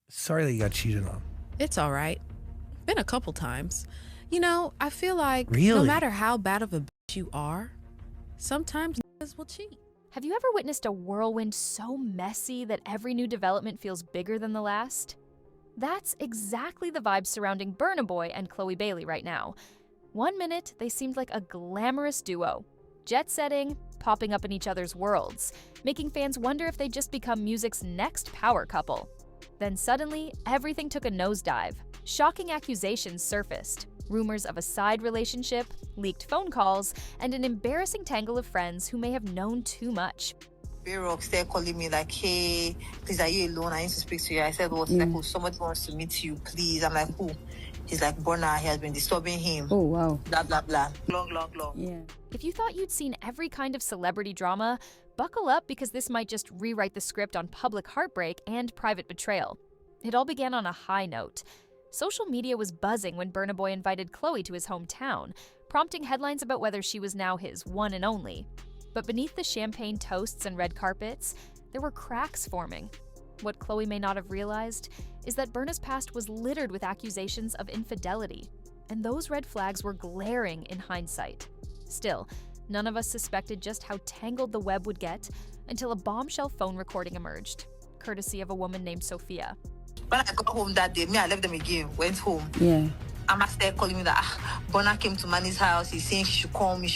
Sorry that you got cheated on. It's all right. Been a couple times. You know, I feel like no Really? matter how bad of a bitch you are, sometimes niggas will cheat. Have you ever witnessed a whirlwind so messy that every new development feels bigger than the last? That's exactly the vibe surrounding Burna Boy and Chloe Bailey right now. One minute, they seemed like a glamorous duo, jet-setting, popping up in each other's worlds, making fans wonder if they'd just become music's next power couple. Then suddenly, everything took a nosedive. Shocking accusations surfaced. Rumors of a side relationship, leaked phone calls, and an embarrassing tangle of friends who may have known too much. Rock started calling me like, hey, please, are you alone? I need to speak to you. I said, well, like, oh, somebody wants to meet you, please. I'm like, who? He's like, Burna, he has been disturbing him. Oh, wow. Blah, blah, blah. Long. Yeah. If you thought you'd seen every kind of celebrity drama, buckle up because this might just rewrite the script on public heartbreak and private betrayal. It all began on a high note. Social media was buzzing when Burna Boy invited Chloe to his hometown, prompting headlines about whether she was now his one and only. But beneath the champagne toasts and red carpets, there were cracks forming. What Chloe may not have realized is that Burna's past was littered with accusations of infidelity, and those red flags were glaring in hindsight. Still, none of us suspected just how tangled the web would get until a bombshell phone recording emerged, courtesy of a woman named Sophia. When I got home that day, I left them again, went home. Yeah. Amma started calling me that Burna came to Manny's house. He's saying she should call me.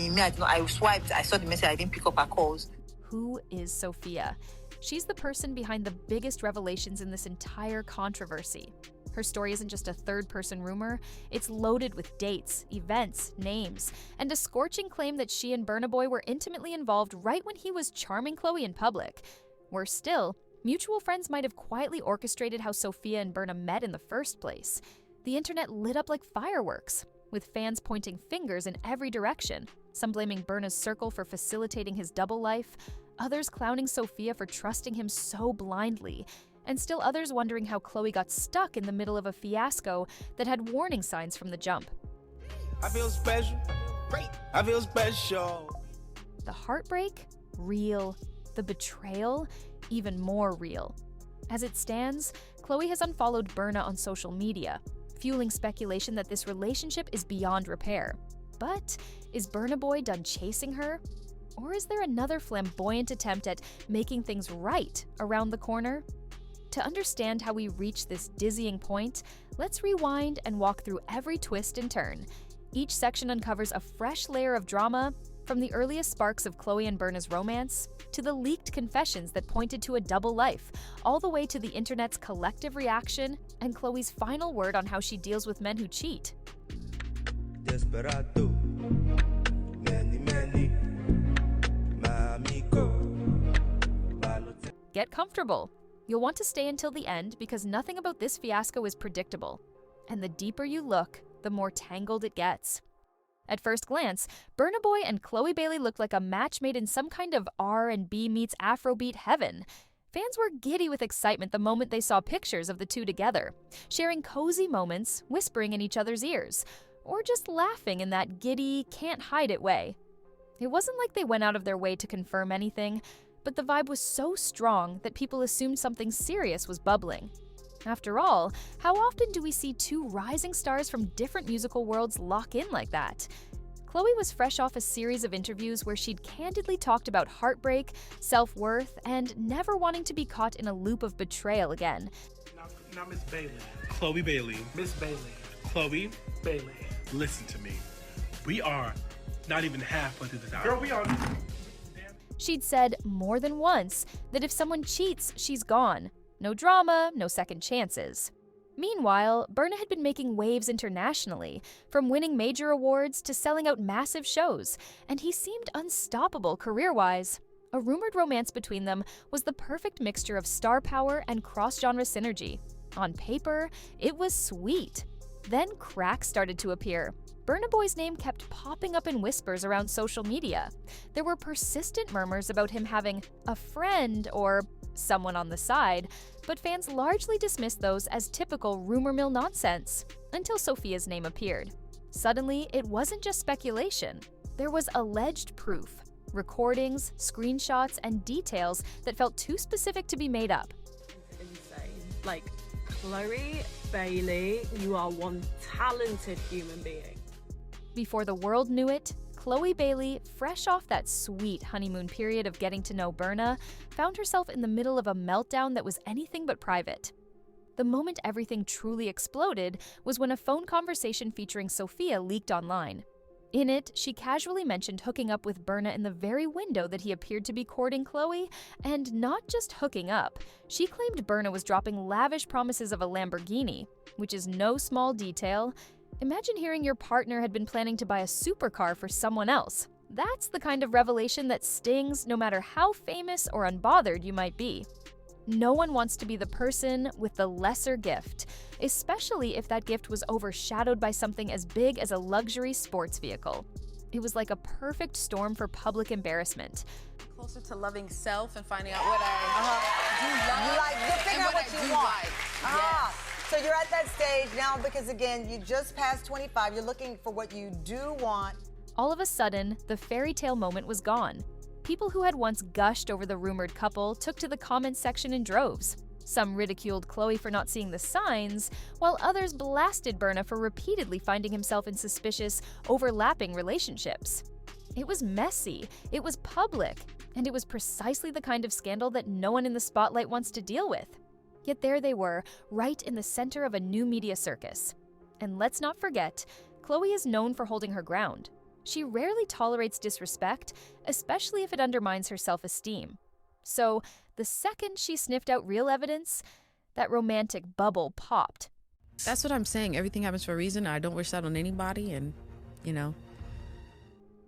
Me, I didn't know. I swiped. I saw the message. I didn't pick up her calls. Who is Sophia? She's the person behind the biggest revelations in this entire controversy. Her story isn't just a third-person rumor, it's loaded with dates, events, names, and a scorching claim that she and Burna Boy were intimately involved right when he was charming Chloe in public. Worse still, mutual friends might have quietly orchestrated how Sophia and Burna met in the first place. The internet lit up like fireworks, with fans pointing fingers in every direction, some blaming Burna's circle for facilitating his double life, others clowning Sophia for trusting him so blindly, and still others wondering how Chloe got stuck in the middle of a fiasco that had warning signs from the jump. I feel special. Great. I feel special. The heartbreak? Real. The betrayal? Even more real. As it stands, Chloe has unfollowed Burna on social media, fueling speculation that this relationship is beyond repair. But is Burna Boy done chasing her? Or is there another flamboyant attempt at making things right around the corner? To understand how we reach this dizzying point, let's rewind and walk through every twist and turn. Each section uncovers a fresh layer of drama, from the earliest sparks of Chloe and Burna's romance, to the leaked confessions that pointed to a double life, all the way to the internet's collective reaction and Chloe's final word on how she deals with men who cheat. Desperado. Many, my amigo. Get comfortable. You'll want to stay until the end because nothing about this fiasco is predictable. And the deeper you look, the more tangled it gets. At first glance, Burna Boy and Chloe Bailey looked like a match made in some kind of R&B-meets-Afrobeat heaven. Fans were giddy with excitement the moment they saw pictures of the two together, sharing cozy moments, whispering in each other's ears, or just laughing in that giddy, can't-hide-it way. It wasn't like they went out of their way to confirm anything, but the vibe was so strong that people assumed something serious was bubbling. After all, how often do we see two rising stars from different musical worlds lock in like that? Chloe was fresh off a series of interviews where she'd candidly talked about heartbreak, self-worth, and never wanting to be caught in a loop of betrayal again. Now, Miss Bailey. Chloe Bailey. Miss Bailey. Chloe, Bailey. listen to me. We are not even halfway through this album. Girl, we are. She'd said more than once that if someone cheats, she's gone. No drama, no second chances. Meanwhile, Burna had been making waves internationally, from winning major awards to selling out massive shows, and he seemed unstoppable career-wise. A rumored romance between them was the perfect mixture of star power and cross-genre synergy. On paper, it was sweet. Then cracks started to appear. Burna Boy's name kept popping up in whispers around social media. There were persistent murmurs about him having a friend or someone on the side, but fans largely dismissed those as typical rumor mill nonsense, until Sophia's name appeared. Suddenly, it wasn't just speculation. There was alleged proof, recordings, screenshots, and details that felt too specific to be made up. Like, Chloe Bailey, you are one talented human being. Before the world knew it, Chloe Bailey, fresh off that sweet honeymoon period of getting to know Burna, found herself in the middle of a meltdown that was anything but private. The moment everything truly exploded was when a phone conversation featuring Sophia leaked online. In it, she casually mentioned hooking up with Burna in the very window that he appeared to be courting Chloe, and not just hooking up. She claimed Burna was dropping lavish promises of a Lamborghini, which is no small detail. Imagine hearing your partner had been planning to buy a supercar for someone else. That's the kind of revelation that stings no matter how famous or unbothered you might be. No one wants to be the person with the lesser gift, especially if that gift was overshadowed by something as big as a luxury sports vehicle. It was like a perfect storm for public embarrassment. Closer to loving self and finding out what I do love Like, you figure and out what I you do want. like. So you're at that stage now because, again, you just passed 25. You're looking for what you do want. All of a sudden, the fairy tale moment was gone. People who had once gushed over the rumored couple took to the comments section in droves. Some ridiculed Chloe for not seeing the signs, while others blasted Burna for repeatedly finding himself in suspicious, overlapping relationships. It was messy, it was public, and it was precisely the kind of scandal that no one in the spotlight wants to deal with. Yet there they were, right in the center of a new media circus. And let's not forget, Chloe is known for holding her ground. She rarely tolerates disrespect, especially if it undermines her self-esteem. So, the second she sniffed out real evidence, that romantic bubble popped. That's what I'm saying. Everything happens for a reason. I don't wish that on anybody, and, you know.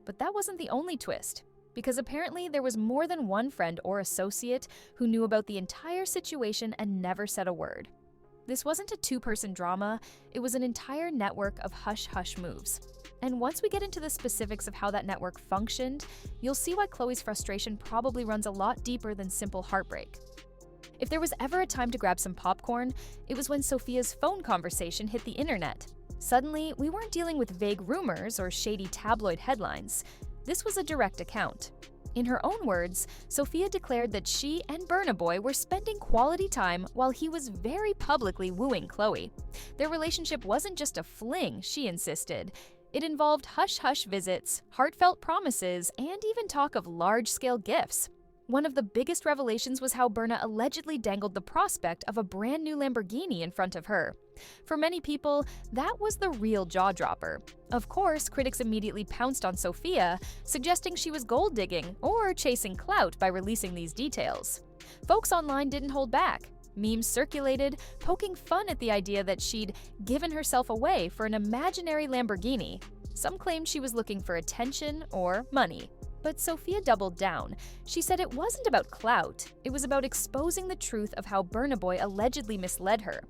But that wasn't the only twist, because apparently there was more than one friend or associate who knew about the entire situation and never said a word. This wasn't a two-person drama, it was an entire network of hush-hush moves. And once we get into the specifics of how that network functioned, you'll see why Chloe's frustration probably runs a lot deeper than simple heartbreak. If there was ever a time to grab some popcorn, it was when Sophia's phone conversation hit the internet. Suddenly, we weren't dealing with vague rumors or shady tabloid headlines. This was a direct account. In her own words, Sophia declared that she and Burna Boy were spending quality time while he was very publicly wooing Chloe. Their relationship wasn't just a fling, she insisted. It involved hush-hush visits, heartfelt promises, and even talk of large-scale gifts. One of the biggest revelations was how Burna allegedly dangled the prospect of a brand new Lamborghini in front of her. For many people, that was the real jaw-dropper. Of course, critics immediately pounced on Sophia, suggesting she was gold-digging or chasing clout by releasing these details. Folks online didn't hold back. Memes circulated, poking fun at the idea that she'd given herself away for an imaginary Lamborghini. Some claimed she was looking for attention or money. But Sophia doubled down. She said it wasn't about clout, it was about exposing the truth of how Burna Boy allegedly misled her.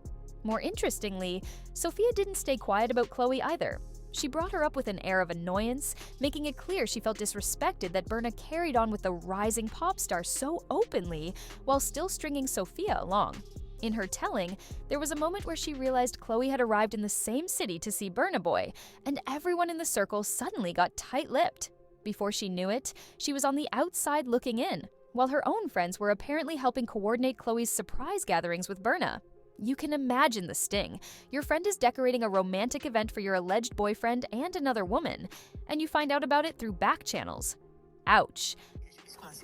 More interestingly, Sophia didn't stay quiet about Chloe either. She brought her up with an air of annoyance, making it clear she felt disrespected that Burna carried on with the rising pop star so openly while still stringing Sophia along. In her telling, there was a moment where she realized Chloe had arrived in the same city to see Burna Boy, and everyone in the circle suddenly got tight-lipped. Before she knew it, she was on the outside looking in, while her own friends were apparently helping coordinate Chloe's surprise gatherings with Burna. You can imagine the sting. Your friend is decorating a romantic event for your alleged boyfriend and another woman, and you find out about it through back channels. Ouch.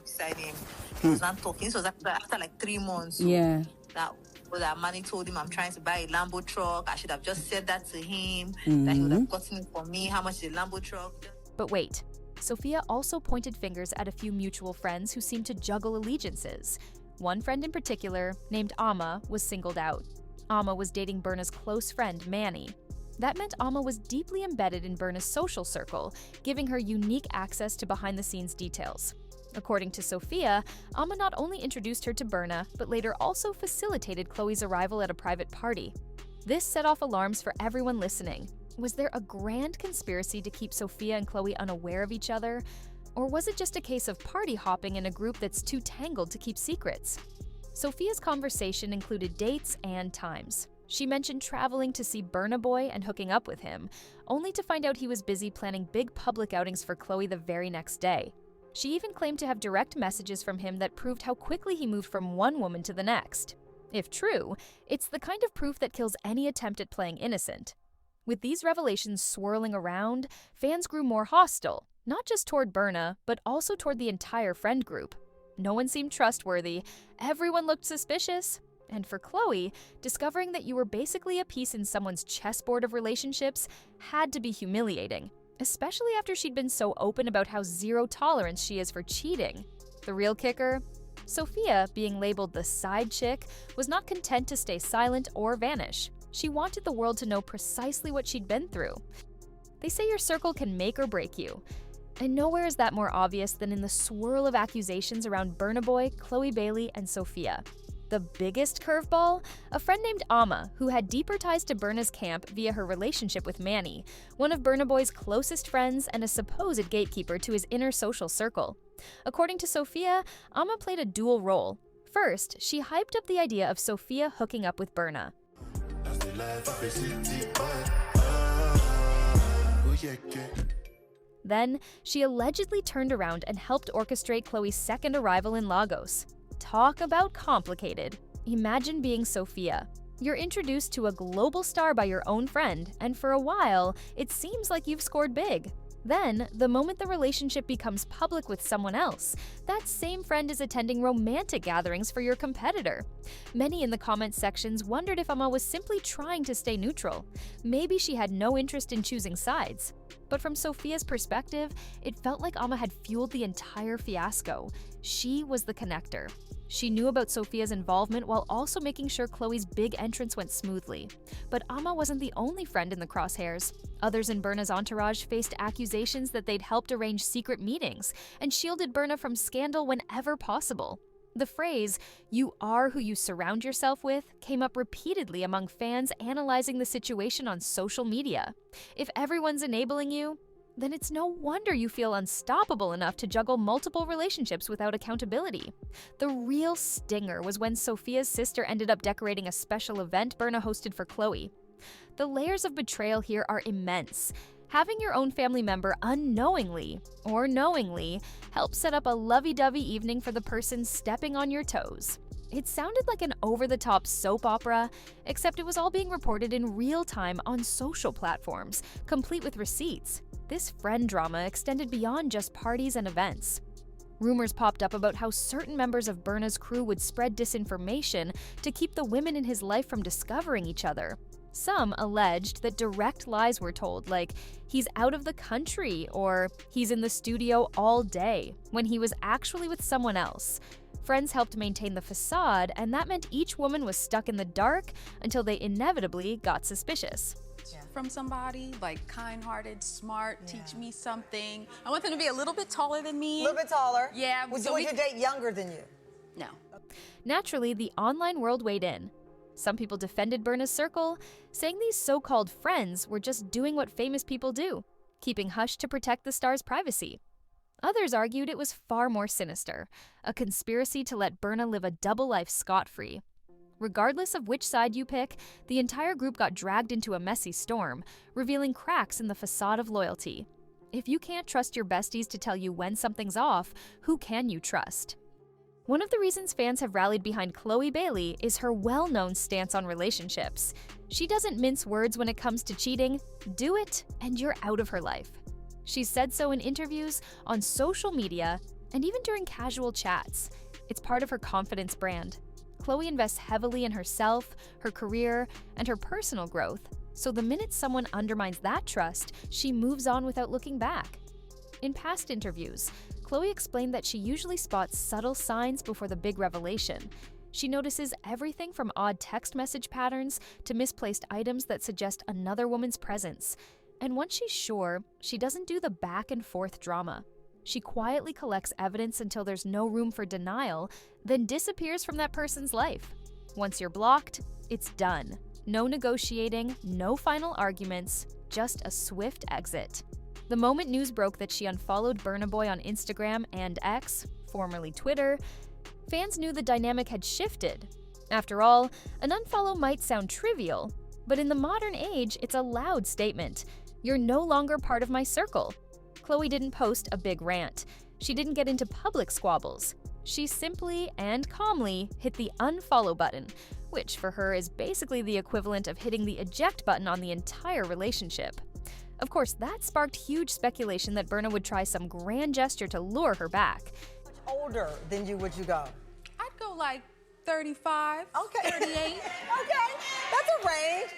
Beside him. He was not talking. So after like 3 months. Yeah. That Manny told him I'm trying to buy a Lambo truck. I should have just said that to him. That he would have gotten it for me. How much is a Lambo truck? But wait. Sophia also pointed fingers at a few mutual friends who seemed to juggle allegiances. One friend in particular, named Amma, was singled out. Amma was dating Burna's close friend, Manny. That meant Amma was deeply embedded in Burna's social circle, giving her unique access to behind-the-scenes details. According to Sophia, Amma not only introduced her to Burna, but later also facilitated Chloe's arrival at a private party. This set off alarms for everyone listening. Was there a grand conspiracy to keep Sophia and Chloe unaware of each other? Or was it just a case of party hopping in a group that's too tangled to keep secrets? Sophia's conversation included dates and times. She mentioned traveling to see Burna Boy and hooking up with him, only to find out he was busy planning big public outings for Chloe the very next day. She even claimed to have direct messages from him that proved how quickly he moved from one woman to the next. If true, it's the kind of proof that kills any attempt at playing innocent. With these revelations swirling around, fans grew more hostile, not just toward Burna, but also toward the entire friend group. No one seemed trustworthy, everyone looked suspicious, and for Chloe, discovering that you were basically a piece in someone's chessboard of relationships had to be humiliating, especially after she'd been so open about how zero tolerance she is for cheating. The real kicker? Sophia, being labeled the side chick, was not content to stay silent or vanish. She wanted the world to know precisely what she'd been through. They say your circle can make or break you, and nowhere is that more obvious than in the swirl of accusations around Burna Boy, Chloe Bailey, and Sophia. The biggest curveball? A friend named Amma, who had deeper ties to Burna's camp via her relationship with Manny, one of Burna Boy's closest friends and a supposed gatekeeper to his inner social circle. According to Sophia, Amma played a dual role. First, she hyped up the idea of Sophia hooking up with Burna. Then, she allegedly turned around and helped orchestrate Chloe's second arrival in Lagos. Talk about complicated. Imagine being Sophia. You're introduced to a global star by your own friend, and for a while, it seems like you've scored big. Then, the moment the relationship becomes public with someone else, that same friend is attending romantic gatherings for your competitor. Many in the comment sections wondered if Amma was simply trying to stay neutral. Maybe she had no interest in choosing sides. But from Sophia's perspective, it felt like Amma had fueled the entire fiasco. She was the connector. She knew about Sophia's involvement while also making sure Chloe's big entrance went smoothly. But Amma wasn't the only friend in the crosshairs. Others in Burna's entourage faced accusations that they'd helped arrange secret meetings and shielded Burna from scandal whenever possible. The phrase, "you are who you surround yourself with," came up repeatedly among fans analyzing the situation on social media. If everyone's enabling you, then it's no wonder you feel unstoppable enough to juggle multiple relationships without accountability. The real stinger was when Sophia's sister ended up decorating a special event Burna hosted for Chloe. The layers of betrayal here are immense. Having your own family member unknowingly or knowingly help set up a lovey-dovey evening for the person stepping on your toes. It sounded like an over-the-top soap opera, except it was all being reported in real time on social platforms, complete with receipts. This friend drama extended beyond just parties and events. Rumors popped up about how certain members of Burna's crew would spread disinformation to keep the women in his life from discovering each other. Some alleged that direct lies were told, like, he's out of the country or he's in the studio all day, when he was actually with someone else. Friends helped maintain the facade, and that meant each woman was stuck in the dark until they inevitably got suspicious. From somebody like kind-hearted, smart, teach me something. I want them to be a little bit taller than me. A little bit taller? Yeah. Would you date younger than you? No. Naturally, the online world weighed in. Some people defended Burna's circle, saying these so-called friends were just doing what famous people do, keeping hush to protect the star's privacy. Others argued it was far more sinister, a conspiracy to let Burna live a double life scot-free. Regardless of which side you pick, the entire group got dragged into a messy storm, revealing cracks in the facade of loyalty. If you can't trust your besties to tell you when something's off, who can you trust? One of the reasons fans have rallied behind Chloe Bailey is her well-known stance on relationships. She doesn't mince words when it comes to cheating. Do it, and you're out of her life. She's said so in interviews, on social media, and even during casual chats. It's part of her confidence brand. Chloe invests heavily in herself, her career, and her personal growth, so the minute someone undermines that trust, she moves on without looking back. In past interviews, Chloe explained that she usually spots subtle signs before the big revelation. She notices everything from odd text message patterns to misplaced items that suggest another woman's presence. And once she's sure, she doesn't do the back and forth drama. She quietly collects evidence until there's no room for denial, then disappears from that person's life. Once you're blocked, it's done. No negotiating, no final arguments, just a swift exit. The moment news broke that she unfollowed Burna Boy on Instagram and X, formerly Twitter, fans knew the dynamic had shifted. After all, an unfollow might sound trivial, but in the modern age, it's a loud statement. You're no longer part of my circle. Chloe didn't post a big rant. She didn't get into public squabbles. She simply and calmly hit the unfollow button, which for her is basically the equivalent of hitting the eject button on the entire relationship. Of course, that sparked huge speculation that Burna would try some grand gesture to lure her back. How much older than you would you go? I'd go like 35, Okay. 38. Okay, that's a range.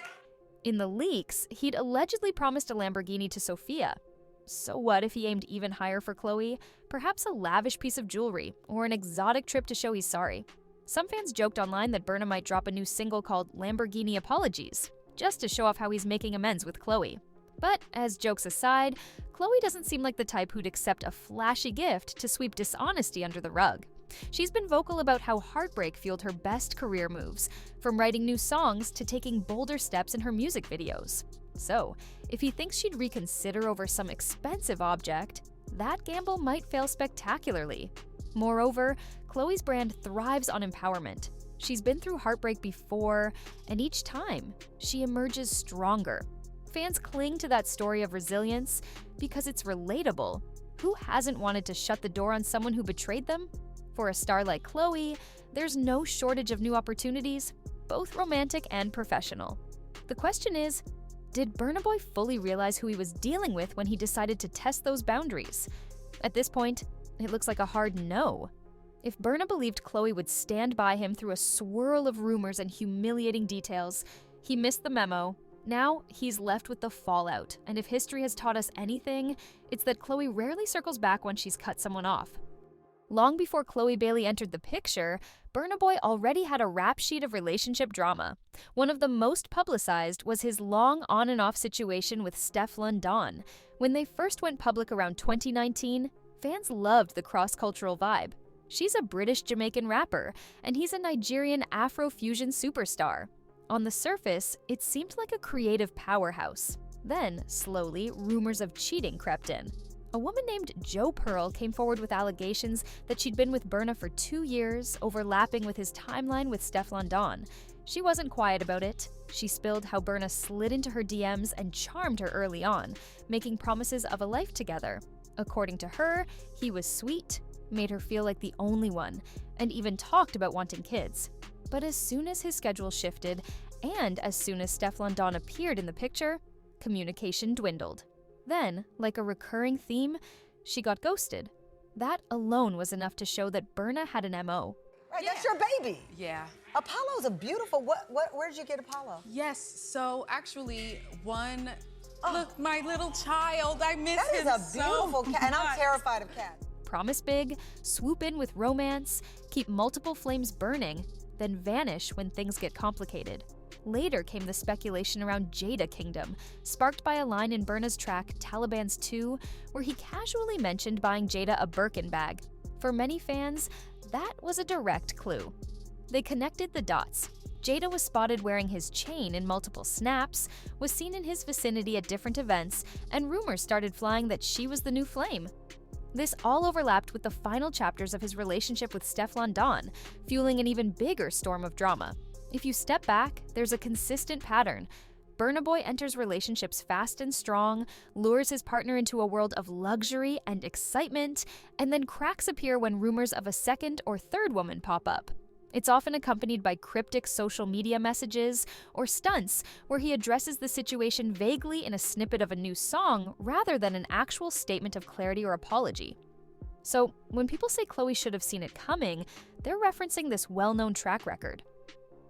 In the leaks, he'd allegedly promised a Lamborghini to Sophia. So what if he aimed even higher for Chloe? Perhaps a lavish piece of jewelry, or an exotic trip to show he's sorry. Some fans joked online that Burna might drop a new single called Lamborghini Apologies, just to show off how he's making amends with Chloe. But as jokes aside, Chloe doesn't seem like the type who'd accept a flashy gift to sweep dishonesty under the rug. She's been vocal about how heartbreak fueled her best career moves, from writing new songs to taking bolder steps in her music videos. So, if he thinks she'd reconsider over some expensive object, that gamble might fail spectacularly. Moreover, Chloe's brand thrives on empowerment. She's been through heartbreak before, and each time, she emerges stronger. Fans cling to that story of resilience because it's relatable. Who hasn't wanted to shut the door on someone who betrayed them? For a star like Chloe, there's no shortage of new opportunities, both romantic and professional. The question is, did Burna Boy fully realize who he was dealing with when he decided to test those boundaries? At this point, it looks like a hard no. If Burna believed Chloe would stand by him through a swirl of rumors and humiliating details, he missed the memo. Now, he's left with the fallout, and if history has taught us anything, it's that Chloe rarely circles back when she's cut someone off. Long before Chloe Bailey entered the picture, Burna Boy already had a rap sheet of relationship drama. One of the most publicized was his long on and off situation with Stefflon Don. When they first went public around 2019, fans loved the cross-cultural vibe. She's a British-Jamaican rapper, and he's a Nigerian Afro-fusion superstar. On the surface, it seemed like a creative powerhouse. Then, slowly, rumors of cheating crept in. A woman named Jo Pearl came forward with allegations that she'd been with Burna for 2 years, overlapping with his timeline with Stefflon Don. She wasn't quiet about it. She spilled how Burna slid into her DMs and charmed her early on, making promises of a life together. According to her, he was sweet, made her feel like the only one, and even talked about wanting kids. But as soon as his schedule shifted, and as soon as Stefflon Don appeared in the picture, communication dwindled. Then, like a recurring theme, she got ghosted. That alone was enough to show that Burna had an MO. Right, that's your baby. Yeah. Apollo's a beautiful, where did you get Apollo? Yes, so actually look, my little child, I miss him That is a beautiful so cat, and I'm much. terrified of cats. Promise big, swoop in with romance, keep multiple flames burning, then vanish when things get complicated. Later came the speculation around Jada Kingdom, sparked by a line in Burna's track Taliban's 2, where he casually mentioned buying Jada a Birkin bag. For many fans, that was a direct clue. They connected the dots. Jada was spotted wearing his chain in multiple snaps, was seen in his vicinity at different events, and rumors started flying that she was the new flame. This all overlapped with the final chapters of his relationship with Stefflon Don, fueling an even bigger storm of drama. If you step back, there's a consistent pattern. Burna Boy enters relationships fast and strong, lures his partner into a world of luxury and excitement, and then cracks appear when rumors of a second or third woman pop up. It's often accompanied by cryptic social media messages or stunts where he addresses the situation vaguely in a snippet of a new song rather than an actual statement of clarity or apology. So, when people say Chloe should have seen it coming, they're referencing this well-known track record.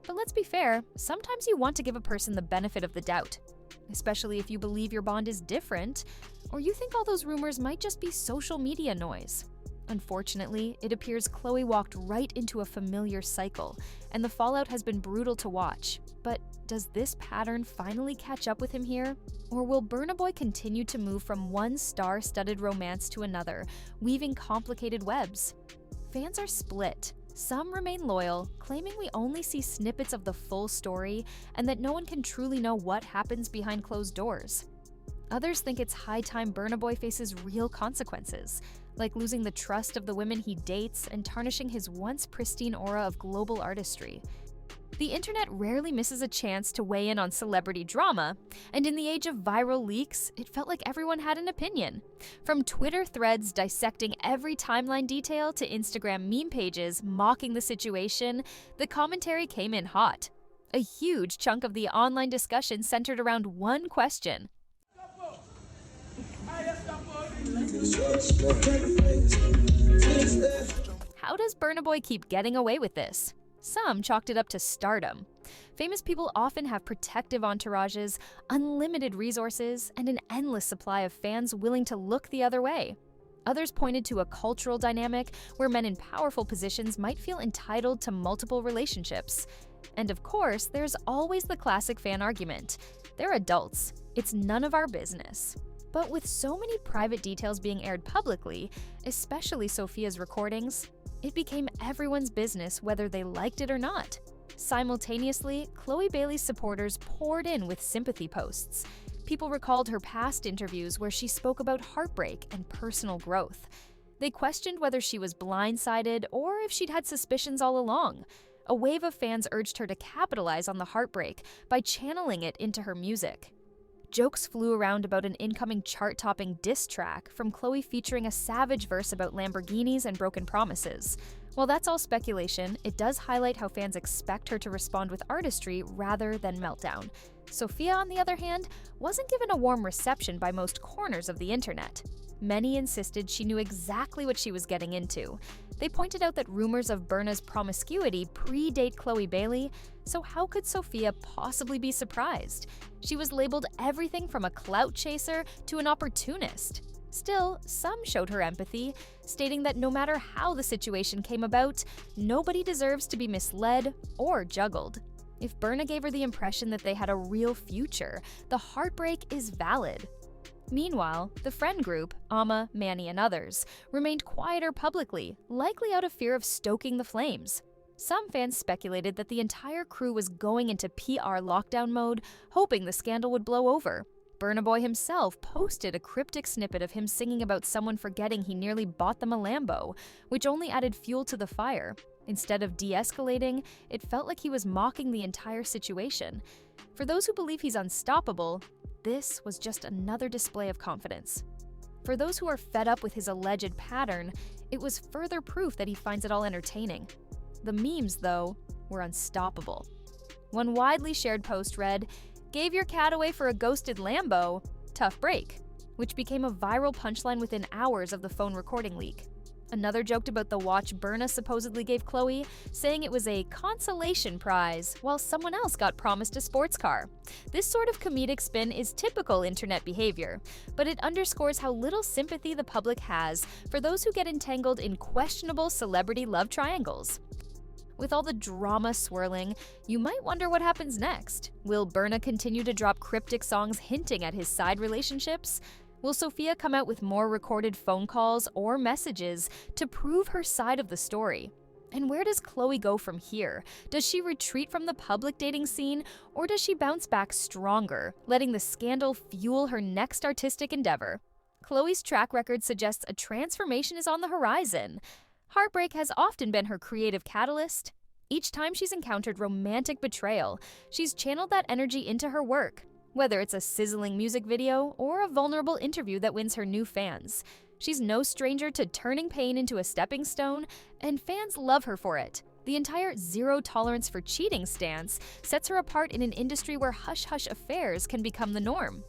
But let's be fair, sometimes you want to give a person the benefit of the doubt, especially if you believe your bond is different, or you think all those rumors might just be social media noise. Unfortunately, it appears Chloe walked right into a familiar cycle, and the fallout has been brutal to watch. But does this pattern finally catch up with him here? Or will Burna Boy continue to move from one star-studded romance to another, weaving complicated webs? Fans are split. Some remain loyal, claiming we only see snippets of the full story and that no one can truly know what happens behind closed doors. Others think it's high time Burna Boy faces real consequences, like losing the trust of the women he dates and tarnishing his once pristine aura of global artistry. The internet rarely misses a chance to weigh in on celebrity drama, and in the age of viral leaks, it felt like everyone had an opinion. From Twitter threads dissecting every timeline detail to Instagram meme pages mocking the situation, the commentary came in hot. A huge chunk of the online discussion centered around one question. How does Burna Boy keep getting away with this? Some chalked it up to stardom. Famous people often have protective entourages, unlimited resources, and an endless supply of fans willing to look the other way. Others pointed to a cultural dynamic where men in powerful positions might feel entitled to multiple relationships. And of course, there's always the classic fan argument. They're adults. It's none of our business. But with so many private details being aired publicly, especially Sophia's recordings, it became everyone's business whether they liked it or not. Simultaneously, Chloe Bailey's supporters poured in with sympathy posts. People recalled her past interviews where she spoke about heartbreak and personal growth. They questioned whether she was blindsided or if she'd had suspicions all along. A wave of fans urged her to capitalize on the heartbreak by channeling it into her music. Jokes flew around about an incoming chart-topping diss track from Chloe featuring a savage verse about Lamborghinis and broken promises. While that's all speculation, it does highlight how fans expect her to respond with artistry rather than meltdown. Sophia, on the other hand, wasn't given a warm reception by most corners of the internet. Many insisted she knew exactly what she was getting into. They pointed out that rumors of Burna's promiscuity predate Chloe Bailey, so how could Sophia possibly be surprised? She was labeled everything from a clout chaser to an opportunist. Still, some showed her empathy, stating that no matter how the situation came about, nobody deserves to be misled or juggled. If Burna gave her the impression that they had a real future, the heartbreak is valid. Meanwhile, the friend group, Amma, Manny, and others, remained quieter publicly, likely out of fear of stoking the flames. Some fans speculated that the entire crew was going into PR lockdown mode, hoping the scandal would blow over. Burna Boy himself posted a cryptic snippet of him singing about someone forgetting he nearly bought them a Lambo, which only added fuel to the fire. Instead of de-escalating, it felt like he was mocking the entire situation. For those who believe he's unstoppable, this was just another display of confidence. For those who are fed up with his alleged pattern, it was further proof that he finds it all entertaining. The memes, though, were unstoppable. One widely shared post read, "Gave your cat away for a ghosted Lambo? Tough break," which became a viral punchline within hours of the phone recording leak. Another joked about the watch Burna supposedly gave Chloe, saying it was a consolation prize, while someone else got promised a sports car. This sort of comedic spin is typical internet behavior, but it underscores how little sympathy the public has for those who get entangled in questionable celebrity love triangles. With all the drama swirling, you might wonder what happens next. Will Burna continue to drop cryptic songs hinting at his side relationships? Will Sophia come out with more recorded phone calls or messages to prove her side of the story? And where does Chloe go from here? Does she retreat from the public dating scene, or does she bounce back stronger, letting the scandal fuel her next artistic endeavor? Chloe's track record suggests a transformation is on the horizon. Heartbreak has often been her creative catalyst. Each time she's encountered romantic betrayal, she's channeled that energy into her work. Whether it's a sizzling music video or a vulnerable interview that wins her new fans. She's no stranger to turning pain into a stepping stone, and fans love her for it. The entire zero tolerance for cheating stance sets her apart in an industry where hush-hush affairs can become the norm.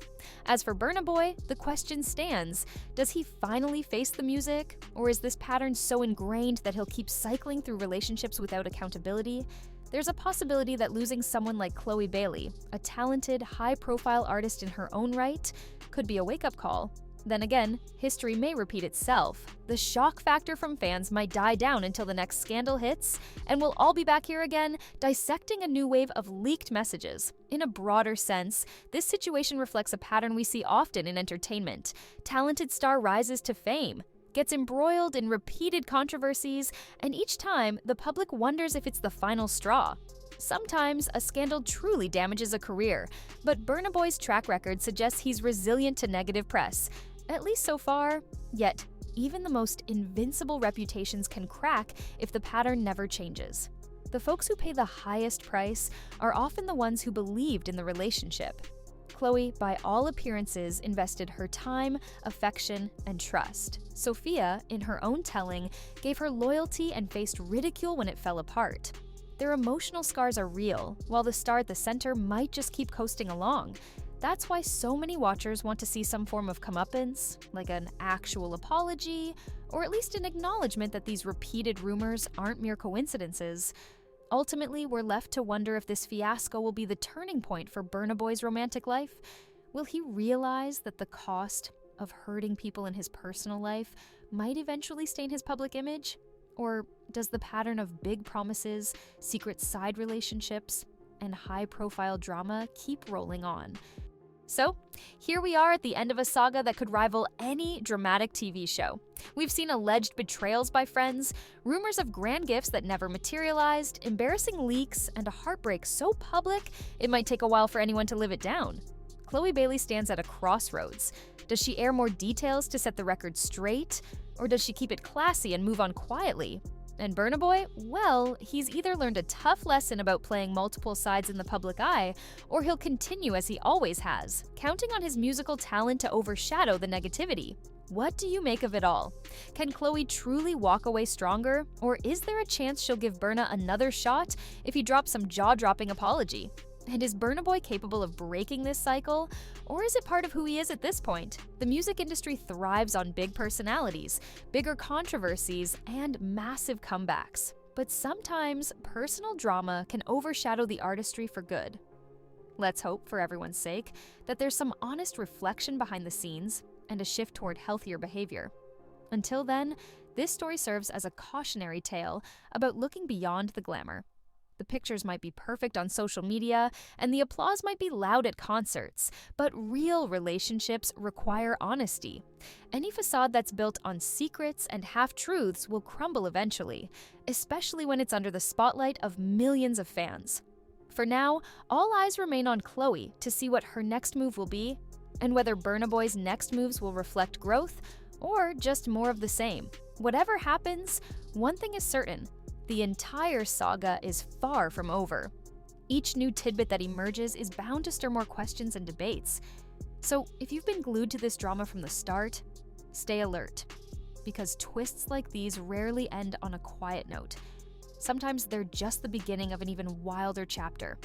As for Burna Boy, the question stands, does he finally face the music? Or is this pattern so ingrained that he'll keep cycling through relationships without accountability? There's a possibility that losing someone like Chloe Bailey, a talented, high-profile artist in her own right, could be a wake-up call. Then again, history may repeat itself. The shock factor from fans might die down until the next scandal hits, and we'll all be back here again, dissecting a new wave of leaked messages. In a broader sense, this situation reflects a pattern we see often in entertainment. Talented star rises to fame, gets embroiled in repeated controversies, and each time, the public wonders if it's the final straw. Sometimes, a scandal truly damages a career, but Burna Boy's track record suggests he's resilient to negative press, at least so far. Yet, even the most invincible reputations can crack if the pattern never changes. The folks who pay the highest price are often the ones who believed in the relationship. Khloe, by all appearances, invested her time, affection, and trust. Sophia, in her own telling, gave her loyalty and faced ridicule when it fell apart. Their emotional scars are real, while the star at the center might just keep coasting along. That's why so many watchers want to see some form of comeuppance, like an actual apology, or at least an acknowledgement that these repeated rumors aren't mere coincidences. Ultimately, we're left to wonder if this fiasco will be the turning point for Burna Boy's romantic life. Will he realize that the cost of hurting people in his personal life might eventually stain his public image? Or does the pattern of big promises, secret side relationships, and high-profile drama keep rolling on? So, here we are at the end of a saga that could rival any dramatic TV show. We've seen alleged betrayals by friends, rumors of grand gifts that never materialized, embarrassing leaks, and a heartbreak so public it might take a while for anyone to live it down. Chloe Bailey stands at a crossroads. Does she air more details to set the record straight, or does she keep it classy and move on quietly? And Burna Boy? Well, he's either learned a tough lesson about playing multiple sides in the public eye, or he'll continue as he always has, counting on his musical talent to overshadow the negativity. What do you make of it all? Can Chloe truly walk away stronger, or is there a chance she'll give Burna another shot if he drops some jaw-dropping apology? And is Burna Boy capable of breaking this cycle, or is it part of who he is at this point? The music industry thrives on big personalities, bigger controversies, and massive comebacks. But sometimes, personal drama can overshadow the artistry for good. Let's hope, for everyone's sake, that there's some honest reflection behind the scenes and a shift toward healthier behavior. Until then, this story serves as a cautionary tale about looking beyond the glamour. The pictures might be perfect on social media, and the applause might be loud at concerts, but real relationships require honesty. Any facade that's built on secrets and half-truths will crumble eventually, especially when it's under the spotlight of millions of fans. For now, all eyes remain on Chloe to see what her next move will be, and whether Burna Boy's next moves will reflect growth, or just more of the same. Whatever happens, one thing is certain: the entire saga is far from over. Each new tidbit that emerges is bound to stir more questions and debates. So if you've been glued to this drama from the start, stay alert. Because twists like these rarely end on a quiet note. Sometimes they're just the beginning of an even wilder chapter.